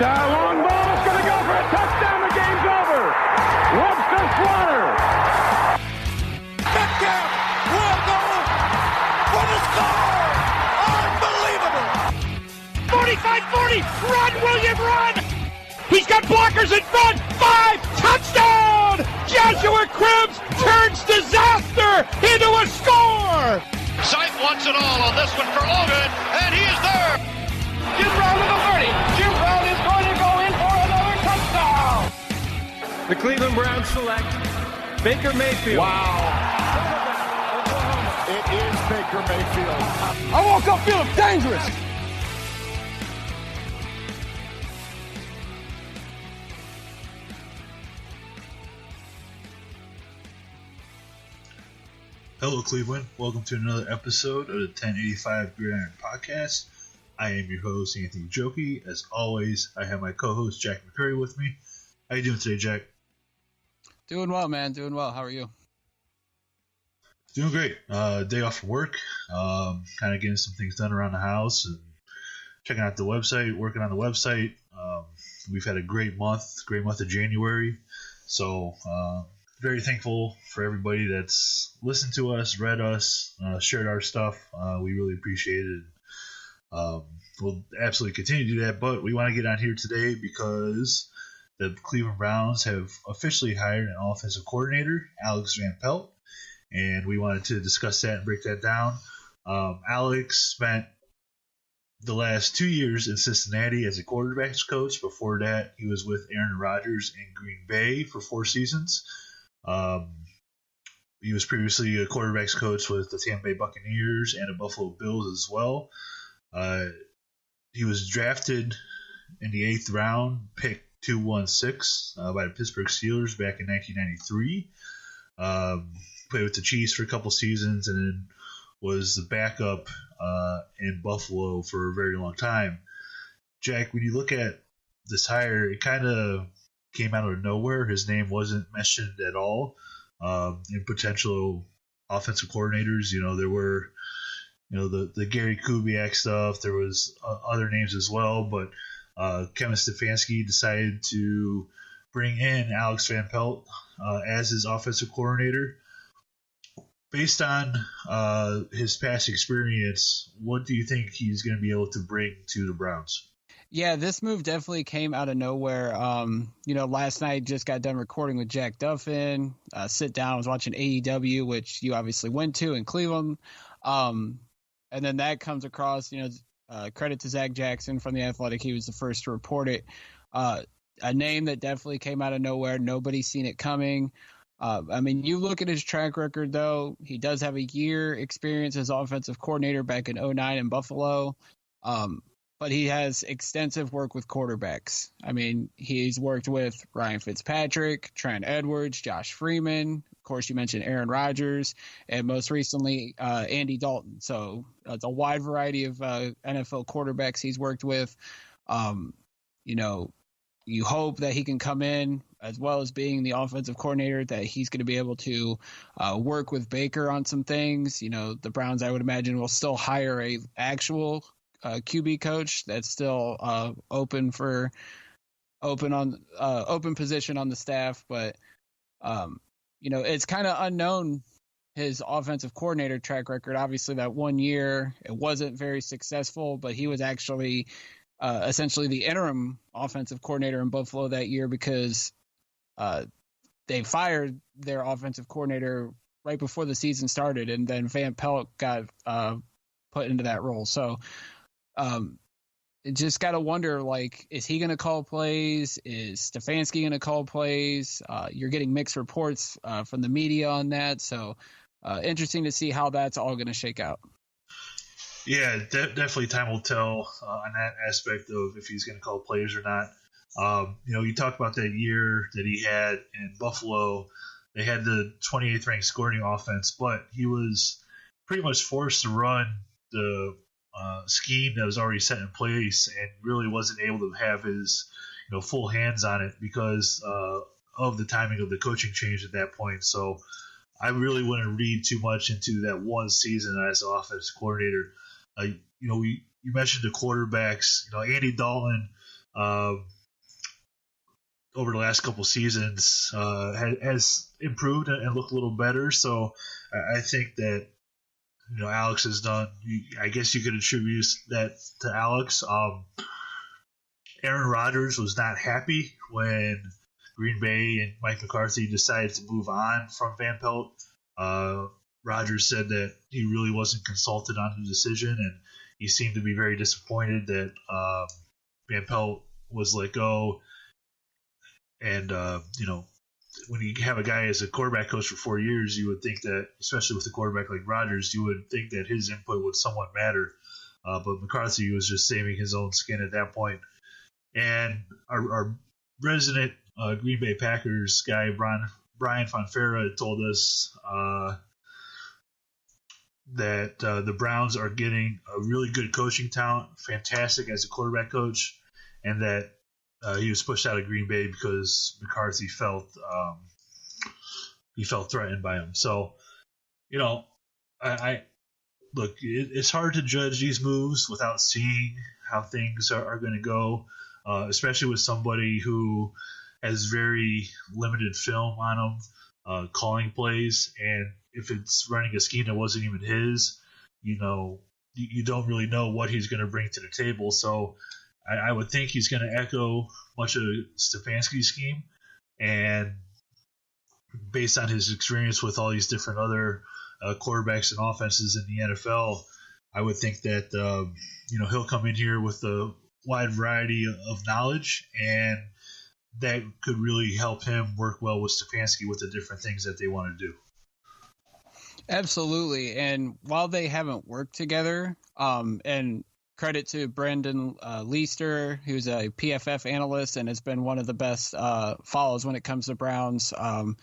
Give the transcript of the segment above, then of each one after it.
Long ball is going to go for a touchdown. The game's over. Webster Slaughter. Metcalf will go for the score. Unbelievable. 45-40. Run, William, run. He's got blockers in front. 5. Touchdown. Joshua Cribbs turns disaster into a score. Sight wants it all on this one for Logan, and he is there. Jim Brown to the 30. Jim Brown is going to go in for another touchdown. The Cleveland Browns select Baker Mayfield. Wow. It is Baker Mayfield. I woke up feeling dangerous. Hello, Cleveland. Welcome to another episode of the 1085 Gridiron Podcast. I am your host, Anthony Jokey. As always, I have my co-host, Jack McCurry, with me. How you doing today, Jack? Doing well, man. Doing well. How are you? Doing great. Day off from work. Kind of getting some things done around the house and checking out the website, working on the website. We've had a great month of January. So, very thankful for everybody that's listened to us, read us, shared our stuff. We really appreciate it. We'll absolutely continue to do that, but we want to get on here today because the Cleveland Browns have officially hired an offensive coordinator, Alex Van Pelt, and we wanted to discuss that and break that down. Alex spent the last 2 years in Cincinnati as a quarterbacks coach. Before that, he was with Aaron Rodgers in Green Bay for 4 seasons. He was previously a quarterbacks coach with the Tampa Bay Buccaneers and the Buffalo Bills as well. He was drafted in the 8th round, pick 216 by the Pittsburgh Steelers back in 1993. Played with the Chiefs for a couple seasons and then was the backup in Buffalo for a very long time. Jack, when you look at this hire, it kind of came out of nowhere. His name wasn't mentioned at all in potential offensive coordinators. You know, there were, the Gary Kubiak stuff. There was other names as well, but Kevin Stefanski decided to bring in Alex Van Pelt as his offensive coordinator. Based on his past experience, what do you think he's going to be able to bring to the Browns? Yeah, this move definitely came out of nowhere. Last night just got done recording with Jack Duffin. Sit down, I was watching AEW, which you obviously went to in Cleveland. And then that comes across, credit to Zach Jackson from The Athletic. He was the first to report it. A name that definitely came out of nowhere. Nobody's seen it coming. You look at his track record, though. He does have a year experience as offensive coordinator back in 2009 in Buffalo. But he has extensive work with quarterbacks. He's worked with Ryan Fitzpatrick, Trent Edwards, Josh Freeman. Of course, you mentioned Aaron Rodgers, and most recently, Andy Dalton. So it's a wide variety of NFL quarterbacks he's worked with. You hope that he can come in, as well as being the offensive coordinator, that he's going to be able to work with Baker on some things. The Browns, I would imagine, will still hire a actual QB coach that's still open position on the staff, but it's kind of unknown, his offensive coordinator track record. Obviously that 1 year it wasn't very successful, but he was actually essentially the interim offensive coordinator in Buffalo that year because they fired their offensive coordinator right before the season started, and then Van Pelt got put into that role. So just got to wonder, is he going to call plays? Is Stefanski going to call plays? You're getting mixed reports from the media on that. So interesting to see how that's all going to shake out. Yeah, definitely time will tell on that aspect of if he's going to call plays or not. You talk about that year that he had in Buffalo. They had the 28th ranked scoring offense, but he was pretty much forced to run the scheme that was already set in place and really wasn't able to have his full hands on it because of the timing of the coaching change at that point. So I really wouldn't read too much into that one season as an offensive coordinator. You mentioned the quarterbacks. Andy Dalton over the last couple seasons has improved and looked a little better. So I think that Alex has done. I guess you could attribute that to Alex. Aaron Rodgers was not happy when Green Bay and Mike McCarthy decided to move on from Van Pelt. Rodgers said that he really wasn't consulted on the decision, and he seemed to be very disappointed that Van Pelt was let go. And, when you have a guy as a quarterback coach for 4 years, you would think that, especially with a quarterback like Rodgers, you would think that his input would somewhat matter. But McCarthy was just saving his own skin at that point. And our resident Green Bay Packers guy, Brian Fonfera, told us that the Browns are getting a really good coaching talent, fantastic as a quarterback coach, and that he was pushed out of Green Bay because McCarthy felt threatened by him. So, I look. It's hard to judge these moves without seeing how things are going to go, especially with somebody who has very limited film on him, calling plays, and if it's running a scheme that wasn't even his, you don't really know what he's going to bring to the table. So I would think he's going to echo much of Stefanski's scheme, and based on his experience with all these different other quarterbacks and offenses in the NFL, I would think that he'll come in here with a wide variety of knowledge, and that could really help him work well with Stefanski with the different things that they want to do. Absolutely. And while they haven't worked together, and credit to Brandon Leister, who's a PFF analyst and has been one of the best follows when it comes to Browns, when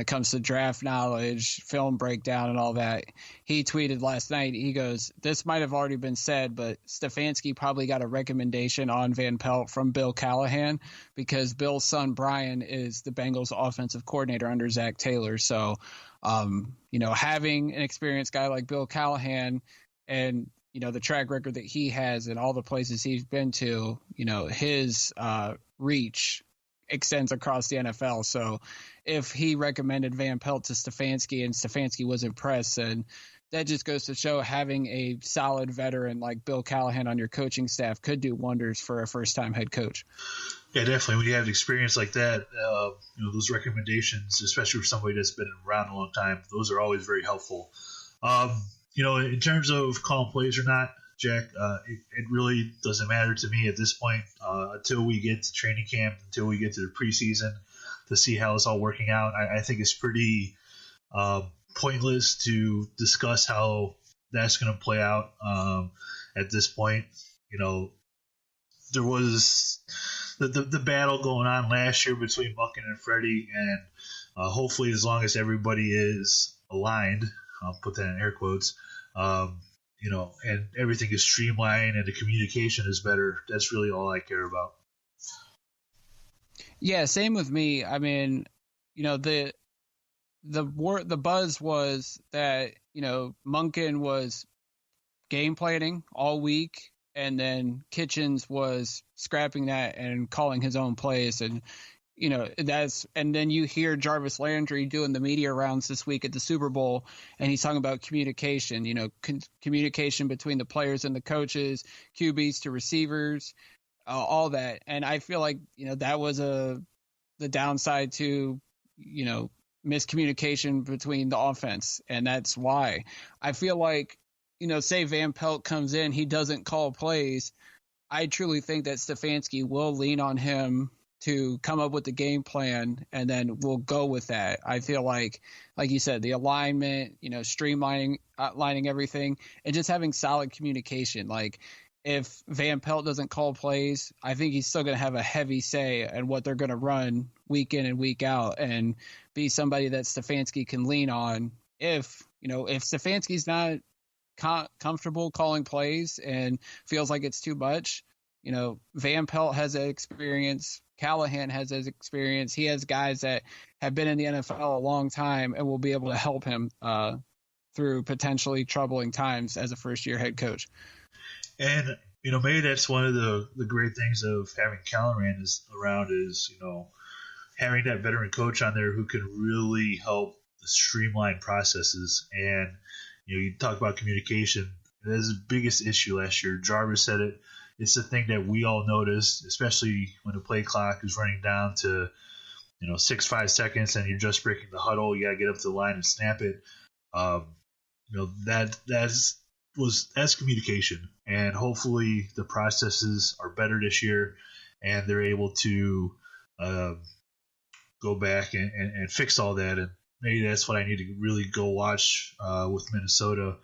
it comes to draft knowledge, film breakdown, and all that. He tweeted last night, he goes, "This might have already been said, but Stefanski probably got a recommendation on Van Pelt from Bill Callahan because Bill's son, Brian, is the Bengals offensive coordinator under Zach Taylor. So, having an experienced guy like Bill Callahan and the track record that he has and all the places he's been to, his reach extends across the NFL. So if he recommended Van Pelt to Stefanski and Stefanski was impressed, then that just goes to show having a solid veteran like Bill Callahan on your coaching staff could do wonders for a first-time head coach. Yeah, definitely. When you have experience like that, those recommendations, especially for somebody that's been around a long time, those are always very helpful. In terms of calling plays or not, Jack, it really doesn't matter to me at this point until we get to training camp, until we get to the preseason to see how it's all working out. I think it's pretty pointless to discuss how that's going to play out at this point. There was the battle going on last year between Buchan and Freddie, and hopefully as long as everybody is aligned, I'll put that in air quotes, and everything is streamlined and the communication is better. That's really all I care about. Yeah, same with me. I mean, the buzz was that, Monken was game planning all week, and then Kitchens was scrapping that and calling his own plays. And, and then you hear Jarvis Landry doing the media rounds this week at the Super Bowl, and he's talking about communication, communication between the players and the coaches, QBs to receivers, all that. And I feel like, that was the downside to, miscommunication between the offense. And that's why I feel like, say Van Pelt comes in, he doesn't call plays. I truly think that Stefanski will lean on him to come up with the game plan, and then we'll go with that. I feel like you said, the alignment, streamlining, outlining everything, and just having solid communication. Like, if Van Pelt doesn't call plays, I think he's still going to have a heavy say in what they're going to run week in and week out, and be somebody that Stefanski can lean on. If Stefanski's not comfortable calling plays and feels like it's too much, Van Pelt has that experience. Callahan has his experience. He has guys that have been in the NFL a long time and will be able to help him through potentially troubling times as a first-year head coach. And maybe that's one of the great things of having Callahan around is, having that veteran coach on there who can really help streamline processes. And, you talk about communication. That is the biggest issue last year. Jarvis said it. It's the thing that we all noticed, especially when the play clock is running down to, 5 seconds and you're just breaking the huddle. You got to get up to the line and snap it. That's communication. And hopefully the processes are better this year and they're able to go back and fix all that. And maybe that's what I need to really go watch with Minnesota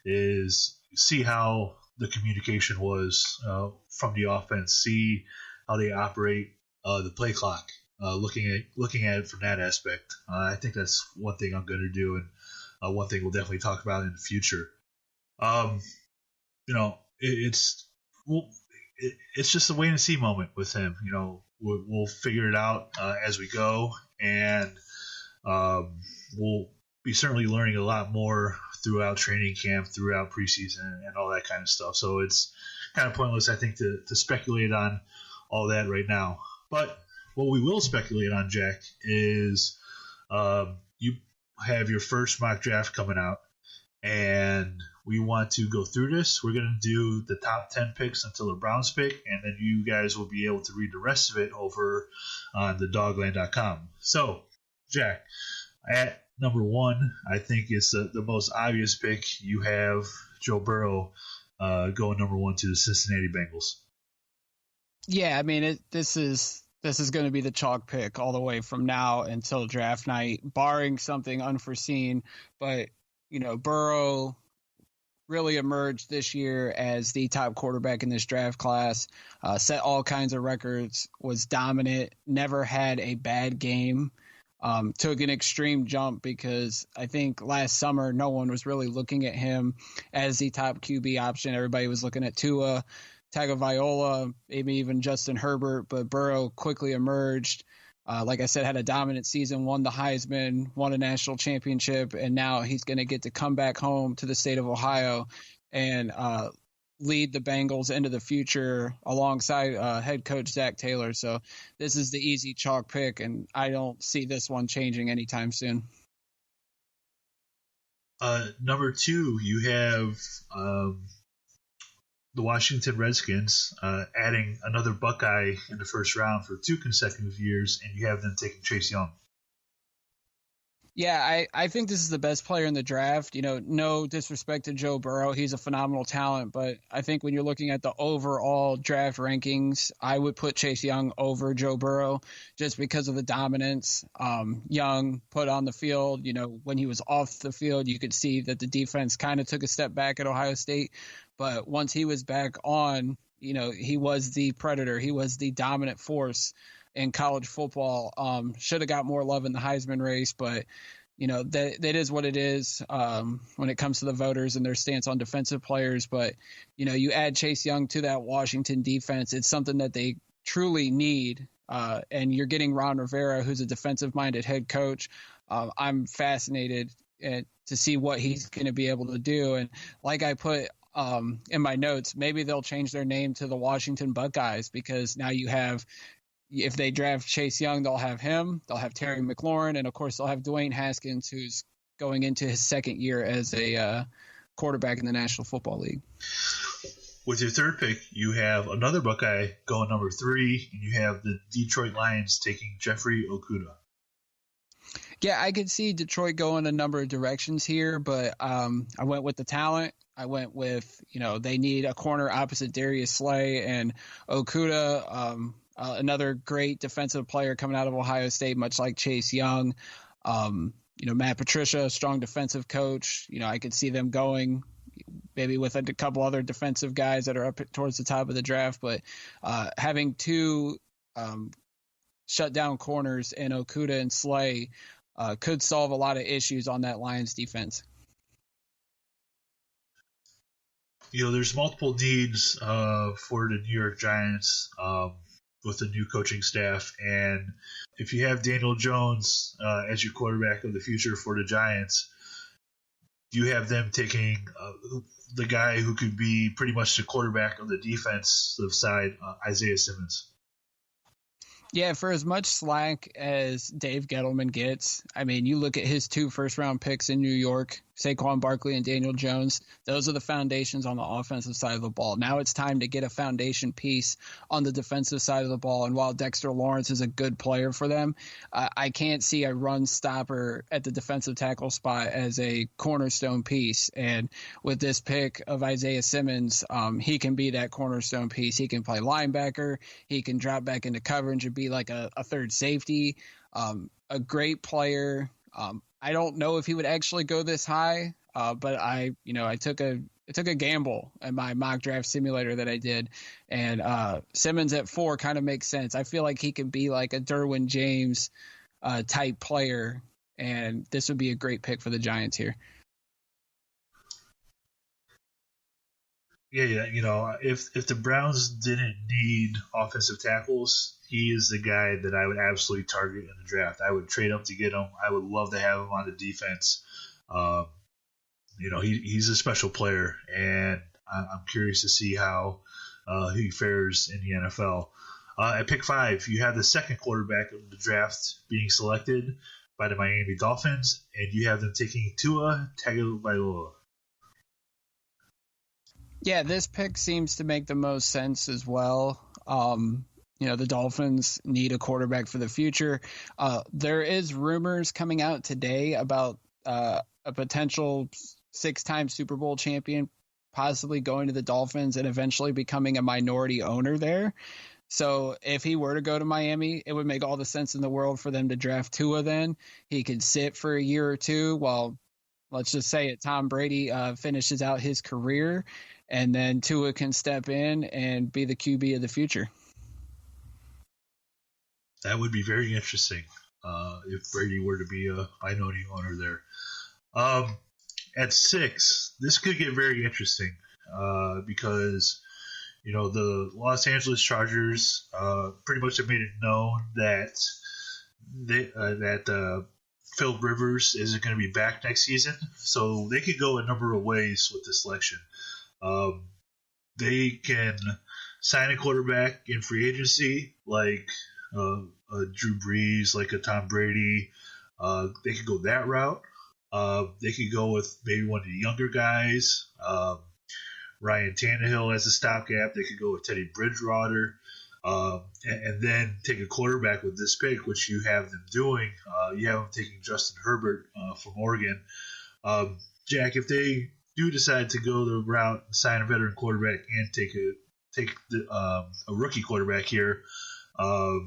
is see how the communication was from the offense, see how they operate the play clock, looking at it from that aspect. I think that's one thing I'm going to do, and one thing we'll definitely talk about in the future. It's just a wait and see moment with him. We'll figure it out as we go, and we'll be certainly learning a lot more throughout training camp, throughout preseason, and all that kind of stuff. So it's kind of pointless, I think, to speculate on all that right now. But what we will speculate on, Jack, is you have your first mock draft coming out, and we want to go through this. We're going to do the top 10 picks until the Browns pick, and then you guys will be able to read the rest of it over on thedogland.com. So, Jack, at number 1, I think it's the most obvious pick. You have Joe Burrow going number 1 to the Cincinnati Bengals. Yeah, I mean, this is going to be the chalk pick all the way from now until draft night, barring something unforeseen. But, Burrow really emerged this year as the top quarterback in this draft class, set all kinds of records, was dominant, never had a bad game. Took an extreme jump because I think last summer no one was really looking at him as the top QB option. Everybody was looking at Tua, Tagovailoa, maybe even Justin Herbert, but Burrow quickly emerged. Like I said, had a dominant season, won the Heisman, won a national championship, and now he's going to get to come back home to the state of Ohio and lead the Bengals into the future alongside head coach Zach Taylor. So this is the easy chalk pick, and I don't see this one changing anytime soon. Number 2, you have the Washington Redskins adding another Buckeye in the first round for 2 consecutive years, and you have them taking Chase Young. Yeah, I think this is the best player in the draft. No disrespect to Joe Burrow. He's a phenomenal talent, but I think when you're looking at the overall draft rankings, I would put Chase Young over Joe Burrow just because of the dominance. Young put on the field, when he was off the field, you could see that the defense kind of took a step back at Ohio State. But once he was back on, he was the predator. He was the dominant force in college football. Should have got more love in the Heisman race, but that is what it is when it comes to the voters and their stance on defensive players. But you add Chase Young to that Washington defense, it's something that they truly need. And you're getting Ron Rivera, who's a defensive-minded head coach. I'm fascinated to see what he's going to be able to do. And like I put in my notes, maybe they'll change their name to the Washington Buckeyes, because now you have, if they draft Chase Young, they'll have him, they'll have Terry McLaurin, and of course they'll have Dwayne Haskins, who's going into his second year as a quarterback in the National Football League. With your third pick, you have another Buckeye going number 3, and you have the Detroit Lions taking Jeffrey Okudah. Yeah, I could see Detroit going a number of directions here, but I went with the talent. I went with, they need a corner opposite Darius Slay, and Okudah, another great defensive player coming out of Ohio State, much like Chase Young. Matt Patricia, strong defensive coach. I could see them going maybe with a couple other defensive guys that are up towards the top of the draft, but having 2 shutdown corners in Okudah and Slay could solve a lot of issues on that Lions defense. There's multiple needs for the New York Giants with the new coaching staff. And if you have Daniel Jones as your quarterback of the future for the Giants, do you have them taking the guy who could be pretty much the quarterback on the defensive side, Isaiah Simmons? Yeah, for as much slack as Dave Gettleman gets, I mean, you look at his 2 first-round picks in New York, Saquon Barkley and Daniel Jones. Those are the foundations on the offensive side of the ball. Now it's time to get a foundation piece on the defensive side of the ball. And while Dexter Lawrence is a good player for them, I can't see a run stopper at the defensive tackle spot as a cornerstone piece. And with this pick of Isaiah Simmons, he can be that cornerstone piece. He can play linebacker. He can drop back into coverage and be like a third safety. A great player. I don't know if he would actually go this high, but I took a gamble in my mock draft simulator that I did, and Simmons at 4 kind of makes sense. I feel like he could be like a Derwin James type player, and this would be a great pick for the Giants here. Yeah, if the Browns didn't need offensive tackles, he is the guy that I would absolutely target in the draft. I would trade up to get him. I would love to have him on the defense. He's a special player, and I'm curious to see how he fares in the NFL. At pick 5, you have the second quarterback of the draft being selected by the Miami Dolphins, and you have them taking Tua Tagovailoa. Yeah, this pick seems to make the most sense as well. The Dolphins need a quarterback for the future. There is rumors coming out today about a potential 6-time Super Bowl champion possibly going to the Dolphins and eventually becoming a minority owner there. So if he were to go to Miami, it would make all the sense in the world for them to draft Tua then. He could sit for a year or two while, let's just say it, Tom Brady finishes out his career, and then Tua can step in and be the QB of the future. That would be very interesting if Brady were to be a minority owner there. At 6, this could get very interesting because, the Los Angeles Chargers pretty much have made it known that Phil Rivers isn't going to be back next season. So they could go a number of ways with this selection. They can sign a quarterback in free agency, like a Drew Brees, like a Tom Brady. They could go that route. They could go with maybe one of the younger guys, Ryan Tannehill as a stopgap. They could go with Teddy Bridgewater, and then take a quarterback with this pick, which you have them doing. You have them taking Justin Herbert from Oregon. Jack, if they do decide to go the route and sign a veteran quarterback and take a rookie quarterback here, how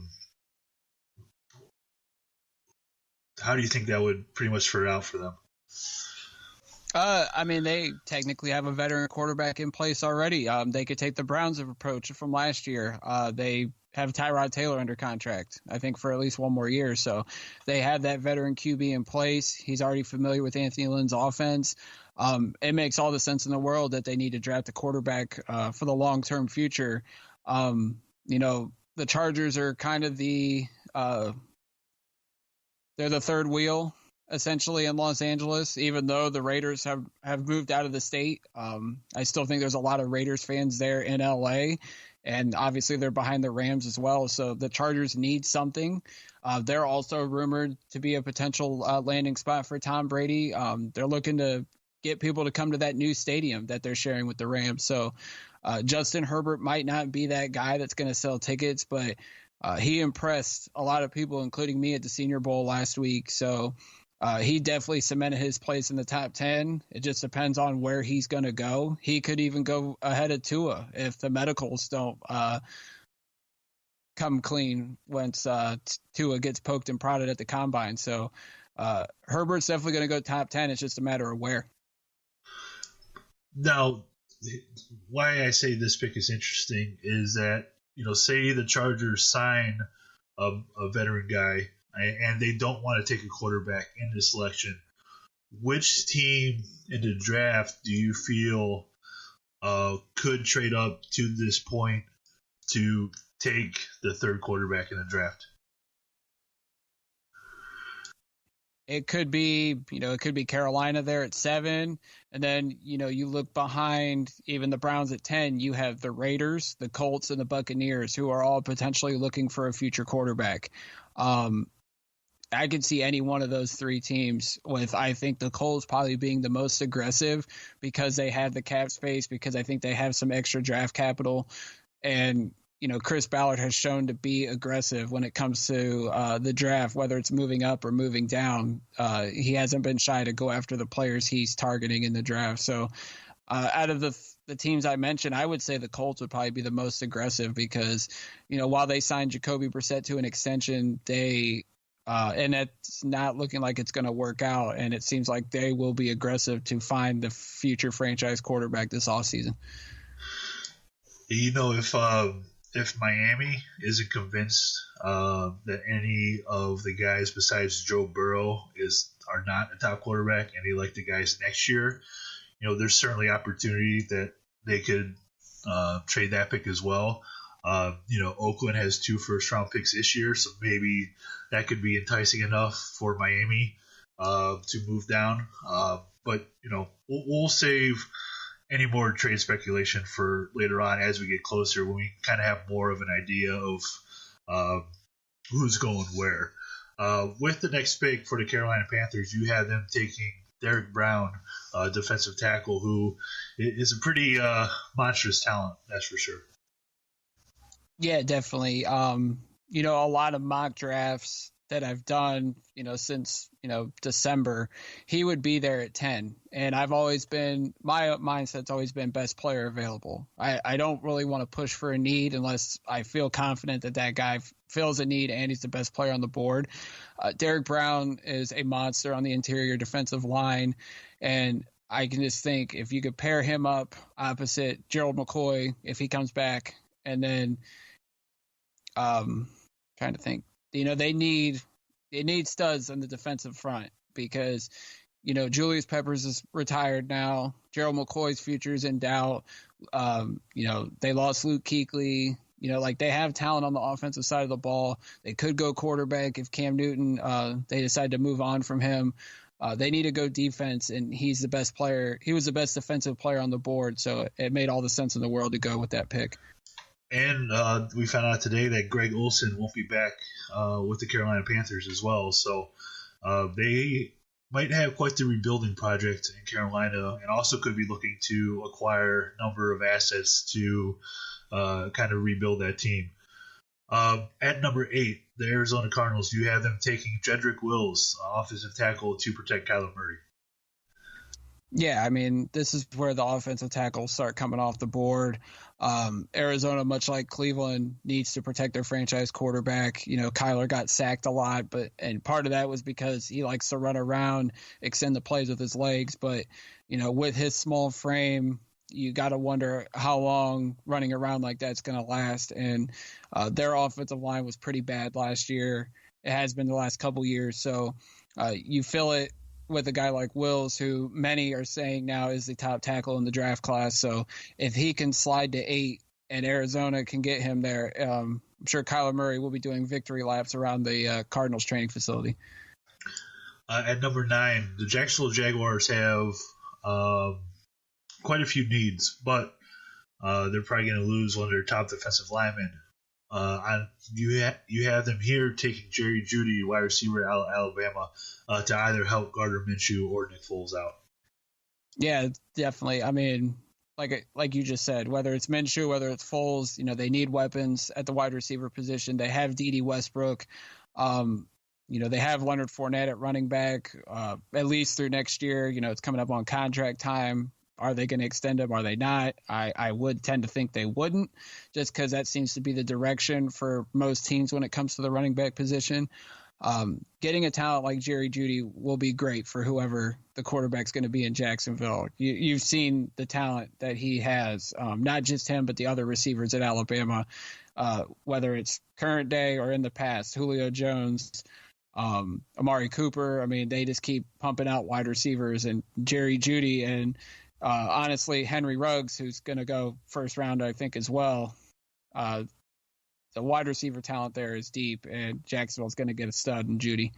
do you think that would pretty much fare out for them? They technically have a veteran quarterback in place already. They could take the Browns' approach from last year. They have Tyrod Taylor under contract, I think, for at least one more year. So they have that veteran QB in place. He's already familiar with Anthony Lynn's offense. It makes all the sense in the world that they need to draft a quarterback for the long-term future. The Chargers are kind of they're the third wheel, essentially, in Los Angeles, even though the Raiders have moved out of the state. I still think there's a lot of Raiders fans there in L.A., and obviously they're behind the Rams as well. So the Chargers need something. They're also rumored to be a potential landing spot for Tom Brady. They're looking to get people to come to that new stadium that they're sharing with the Rams. So Justin Herbert might not be that guy that's going to sell tickets, but he impressed a lot of people, including me, at the Senior Bowl last week. So he definitely cemented his place in the top 10. It just depends on where he's going to go. He could even go ahead of Tua if the medicals don't come clean once Tua gets poked and prodded at the combine. So Herbert's definitely going to go top 10. It's just a matter of where. Now, why I say this pick is interesting is that, say the Chargers sign a veteran guy and they don't want to take a quarterback in this selection. Which team in the draft do you feel could trade up to this point to take the third quarterback in the draft? it could be, it could be Carolina there at 7. And then, you look behind even the Browns at 10, you have the Raiders, the Colts, and the Buccaneers, who are all potentially looking for a future quarterback. I could see any one of those 3 teams with, I think, the Colts probably being the most aggressive because they have the cap space, because I think they have some extra draft capital. And, Chris Ballard has shown to be aggressive when it comes to the draft, whether it's moving up or moving down. He hasn't been shy to go after the players he's targeting in the draft. So out of the teams I mentioned, I would say the Colts would probably be the most aggressive because, while they signed Jacoby Brissett to an extension, and it's not looking like it's going to work out, and it seems like they will be aggressive to find the future franchise quarterback this offseason. If Miami isn't convinced that any of the guys besides Joe Burrow are not a top quarterback, and they like the guys next year, there's certainly opportunity that they could trade that pick as well. Oakland has 2 first-round picks this year, so maybe that could be enticing enough for Miami to move down. But we'll save any more trade speculation for later on as we get closer, when we kind of have more of an idea of who's going where. With the next pick for the Carolina Panthers, you have them taking Derek Brown, defensive tackle, who is a pretty monstrous talent, that's for sure. Yeah, definitely. A lot of mock drafts that I've done, since, December, he would be there at 10. And my mindset's always been best player available. I don't really want to push for a need unless I feel confident that guy fills a need and he's the best player on the board. Derek Brown is a monster on the interior defensive line. And I can just think if you could pair him up opposite Gerald McCoy, if he comes back, and then trying to think, they need studs on the defensive front because, Julius Peppers is retired now. Gerald McCoy's future is in doubt. They lost Luke Kuechly. They have talent on the offensive side of the ball. They could go quarterback if Cam Newton, they decide to move on from him. They need to go defense, and he's the best player. He was the best defensive player on the board, so it made all the sense in the world to go with that pick. And we found out today that Greg Olsen won't be back with the Carolina Panthers as well. So they might have quite the rebuilding project in Carolina, and also could be looking to acquire a number of assets to kind of rebuild that team. At number 8, the Arizona Cardinals, you have them taking Jedrick Wills, offensive tackle, to protect Kyler Murray. Yeah, this is where the offensive tackles start coming off the board. Arizona, much like Cleveland, needs to protect their franchise quarterback. Kyler got sacked a lot, and part of that was because he likes to run around, extend the plays with his legs. But, with his small frame, you got to wonder how long running around like that's going to last. And their offensive line was pretty bad last year. It has been the last couple years. So you fill it with a guy like Wills, who many are saying now is the top tackle in the draft class. So if he can slide to 8 and Arizona can get him there, I'm sure Kyler Murray will be doing victory laps around the Cardinals training facility. At number 9, the Jacksonville Jaguars have quite a few needs, but they're probably going to lose one of their top defensive linemen. You have them here taking Jerry Jeudy, wide receiver out of Alabama, to either help Gardner Minshew or Nick Foles out. Yeah, definitely. Like you just said, whether it's Minshew, whether it's Foles, they need weapons at the wide receiver position. They have Dede Westbrook. They have Leonard Fournette at running back, at least through next year. It's coming up on contract time. Are they going to extend him? Are they not? I would tend to think they wouldn't, just because that seems to be the direction for most teams when it comes to the running back position. Getting a talent like Jerry Jeudy will be great for whoever the quarterback's going to be in Jacksonville. You've seen the talent that he has, not just him, but the other receivers at Alabama, whether it's current day or in the past. Julio Jones, Amari Cooper. They just keep pumping out wide receivers, and Jerry Jeudy, and honestly, Henry Ruggs, who's going to go first round, I think, as well. The wide receiver talent there is deep, and Jacksonville's going to get a stud in Jeudy.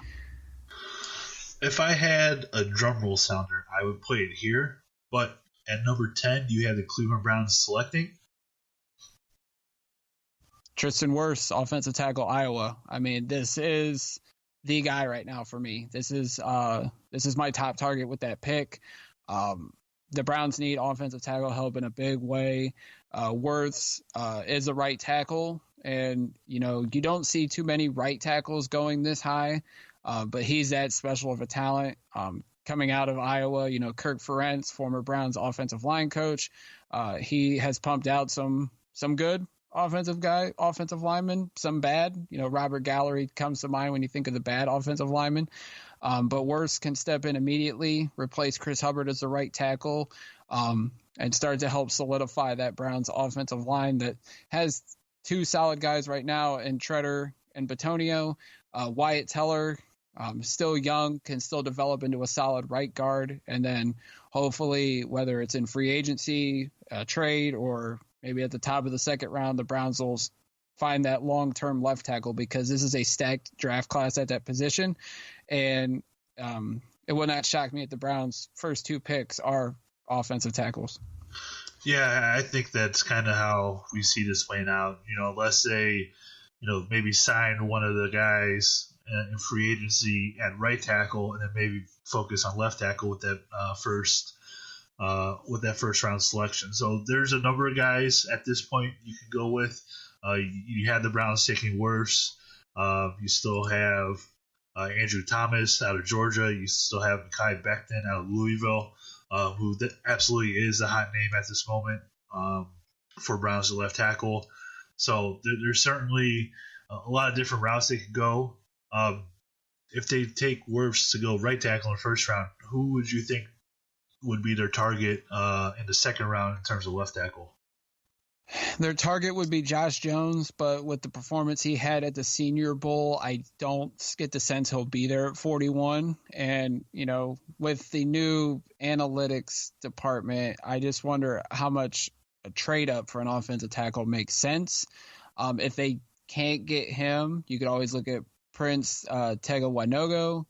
If I had a drum roll sounder, I would play it here. But at number 10, you have the Cleveland Browns selecting Tristan Wirfs, offensive tackle, Iowa. I mean, this is the guy right now for me. This is my top target with that pick. The Browns need offensive tackle help in a big way. Wirfs is a right tackle, and you don't see too many right tackles going this high, but he's that special of a talent. Coming out of Iowa, Kirk Ferentz, former Browns offensive line coach, he has pumped out some good offensive linemen, some bad. Robert Gallery comes to mind when you think of the bad offensive linemen. But Wirfs can step in immediately, replace Chris Hubbard as the right tackle, and start to help solidify that Browns offensive line that has two solid guys right now in Treader and Bitonio. Wyatt Teller, still young, can still develop into a solid right guard. And then hopefully, whether it's in free agency, trade, or maybe at the top of the second round, the Browns will find that long-term left tackle, because this is a stacked draft class at that position. And it would not shock me if the Browns' first two picks are offensive tackles. Yeah, I think that's kind of how we see this playing out. Unless they, maybe sign one of the guys in free agency at right tackle, and then maybe focus on left tackle with that first round selection. So there's a number of guys at this point you can go with. You had the Browns taking Wirfs. You still have Andrew Thomas out of Georgia. You still have Mekhi Becton out of Louisville, who absolutely is a hot name at this moment for Browns at left tackle. So there's certainly a lot of different routes they could go. If they take Wirfs to go right tackle in the first round, who would you think would be their target in the second round in terms of left tackle? Their target would be Josh Jones, but with the performance he had at the Senior Bowl, I don't get the sense he'll be there at 41. And, with the new analytics department, I just wonder how much a trade up for an offensive tackle makes sense. If they can't get him, you could always look at Prince Tegawanogo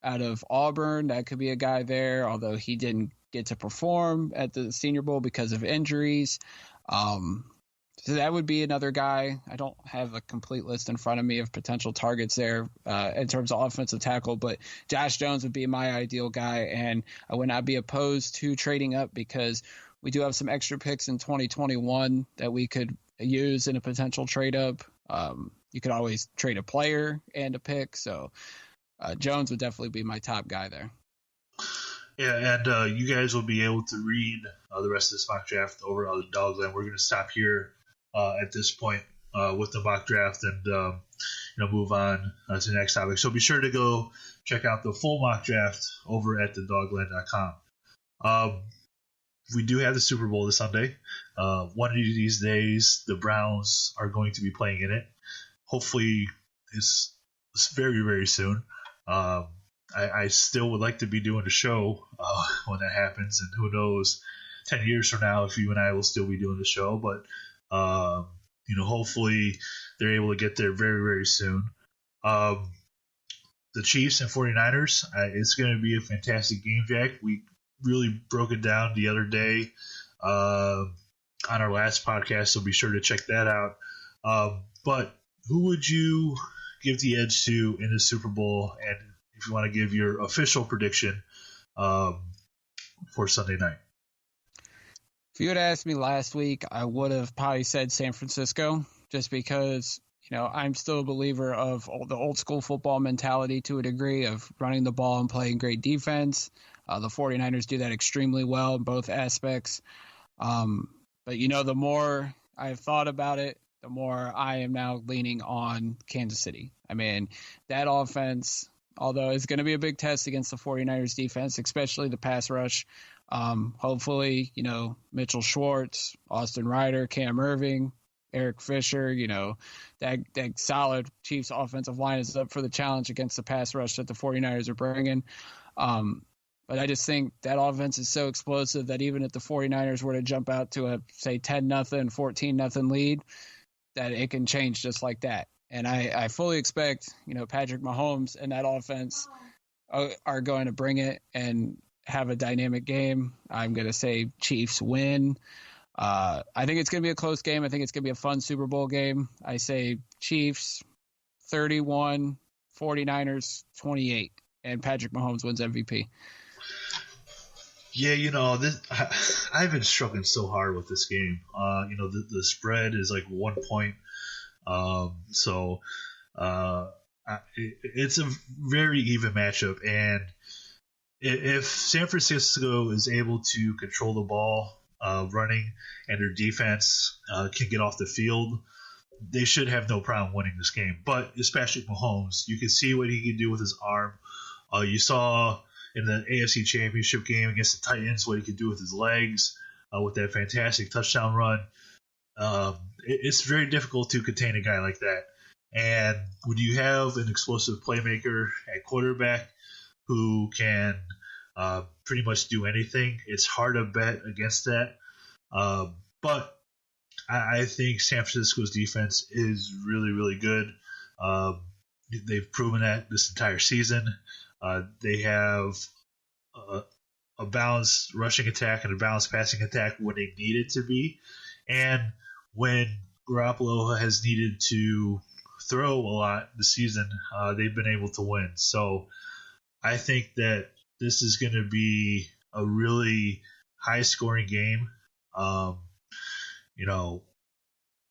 out of Auburn. That could be a guy there, although he didn't get to perform at the Senior Bowl because of injuries. So that would be another guy. I don't have a complete list in front of me of potential targets there in terms of offensive tackle, but Josh Jones would be my ideal guy, and I would not be opposed to trading up, because we do have some extra picks in 2021 that we could use in a potential trade up. You could always trade a player and a pick, so Jones would definitely be my top guy there. Yeah, and you guys will be able to read the rest of this mock draft over on the Dogland. We're going to stop here at this point with the mock draft and move on to the next topic. So be sure to go check out the full mock draft over at thedogland.com. We do have the Super Bowl this Sunday. One of these days, the Browns are going to be playing in it. Hopefully, it's very, very soon. I still would like to be doing a show when that happens, and who knows, 10 years from now if you and I will still be doing the show. But hopefully they're able to get there very, very soon. The Chiefs and 49ers, it's going to be a fantastic game, Jack. We really broke it down the other day on our last podcast, so be sure to check that out. But who would you give the edge to in the Super Bowl, and if you want to give your official prediction for Sunday night? If you had asked me last week, I would have probably said San Francisco, just because, I'm still a believer of the old school football mentality to a degree of running the ball and playing great defense. The 49ers do that extremely well in both aspects. But, the more I've thought about it, the more I am now leaning on Kansas City. I mean, that offense, although it's going to be a big test against the 49ers defense, especially the pass rush. Hopefully, Mitchell Schwartz, Austin Ryder, Cam Irving, Eric Fisher, that solid Chiefs offensive line is up for the challenge against the pass rush that the 49ers are bringing. But I just think that offense is so explosive that even if the 49ers were to jump out to a, say, 10-0, 14-0 lead, that it can change just like that. And I fully expect, Patrick Mahomes and that offense are going to bring it and have a dynamic game. I'm going to say Chiefs win. I think it's going to be a close game. I think it's going to be a fun Super Bowl game. I say Chiefs 31, 49ers 28, and Patrick Mahomes wins MVP. Yeah, I've been struggling so hard with this game. The spread is like 1 point. It's a very even matchup. And if San Francisco is able to control the ball running and their defense can get off the field, they should have no problem winning this game. But especially Mahomes, you can see what he can do with his arm. You saw in the AFC Championship game against the Titans what he could do with his legs with that fantastic touchdown run. It's very difficult to contain a guy like that. And when you have an explosive playmaker at quarterback who can pretty much do anything, it's hard to bet against that. But I think San Francisco's defense is really, really good. They've proven that this entire season. They have a balanced rushing attack and a balanced passing attack when they need it to be. And when Garoppolo has needed to throw a lot this season, they've been able to win. So I think that this is going to be a really high-scoring game.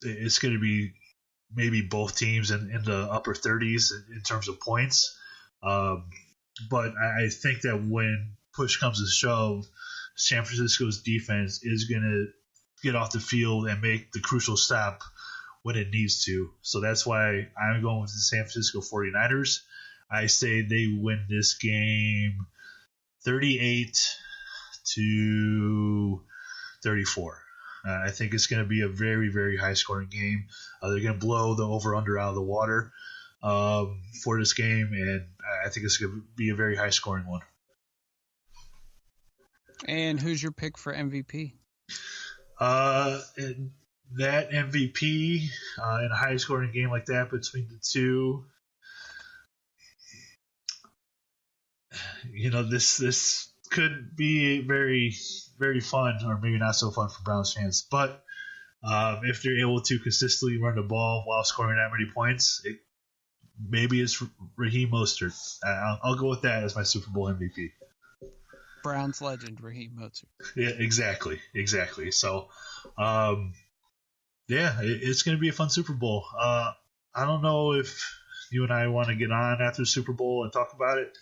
It's going to be maybe both teams in the upper 30s in terms of points. But I think that when push comes to shove, San Francisco's defense is going to get off the field and make the crucial stop when it needs to. So that's why I'm going with the San Francisco 49ers. I say they win this game 38-34. I think it's going to be a very, very high-scoring game. They're going to blow the over-under out of the water for this game, and I think it's going to be a very high-scoring one. And who's your pick for MVP? That MVP in a high-scoring game like that between the two, this could be very, very fun, or maybe not so fun for Browns fans. But if they're able to consistently run the ball while scoring that many points, maybe it's Raheem Mostert. I'll go with that as my Super Bowl MVP. Browns legend Raheem Mostert. Yeah, exactly. So, it's going to be a fun Super Bowl. I don't know if you and I want to get on after the Super Bowl and talk about it.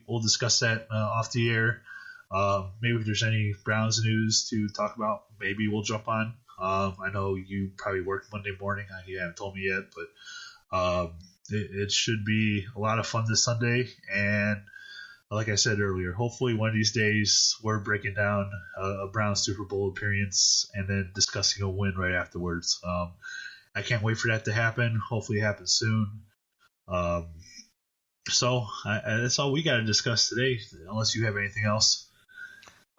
We'll discuss that off the air. Maybe if there's any Browns news to talk about, maybe we'll jump on. I know you probably work Monday morning. You haven't told me yet, but it should be a lot of fun this Sunday. And like I said earlier, hopefully one of these days we're breaking down a Browns Super Bowl appearance and then discussing a win right afterwards. I can't wait for that to happen. Hopefully it happens soon. So that's all we got to discuss today, unless you have anything else.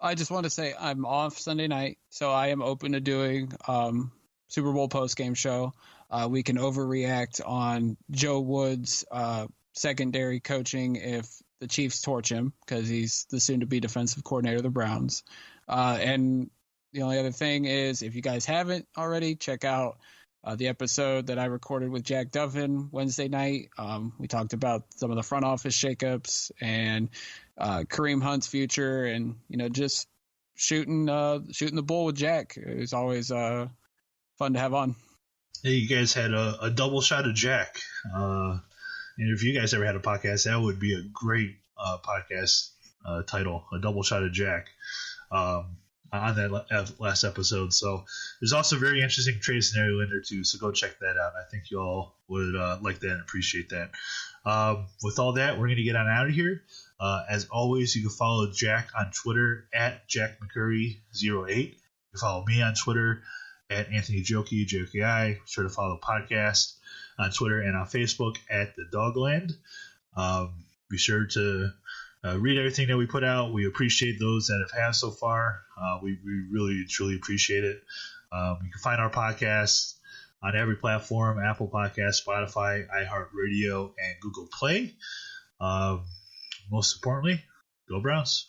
I just want to say I'm off Sunday night, so I am open to doing Super Bowl post-game show. We can overreact on Joe Woods' secondary coaching if the Chiefs torch him, because he's the soon-to-be defensive coordinator of the Browns. And the only other thing is, if you guys haven't already, check out the episode that I recorded with Jack Duffin Wednesday night. We talked about some of the front office shakeups and Kareem Hunt's future, and just shooting the bull with Jack. It was always fun to have on. Hey, you guys had a double shot of Jack. And if you guys ever had a podcast, that would be a great podcast title, A Double Shot of Jack. On that last episode. So there's also a very interesting trade scenario in there too, so go check that out. I think you all would like that and appreciate that. With all that, we're going to get on out of here. As always, you can follow Jack on Twitter at JackMcCurry08. You can follow me on Twitter at Anthony Joki, JOKI. Be sure to follow the podcast on Twitter and on Facebook at The Dogland. Be sure to read everything that we put out. We appreciate those that have so far. We really, truly appreciate it. You can find our podcast on every platform: Apple Podcasts, Spotify, iHeartRadio, and Google Play. most importantly, go Browns.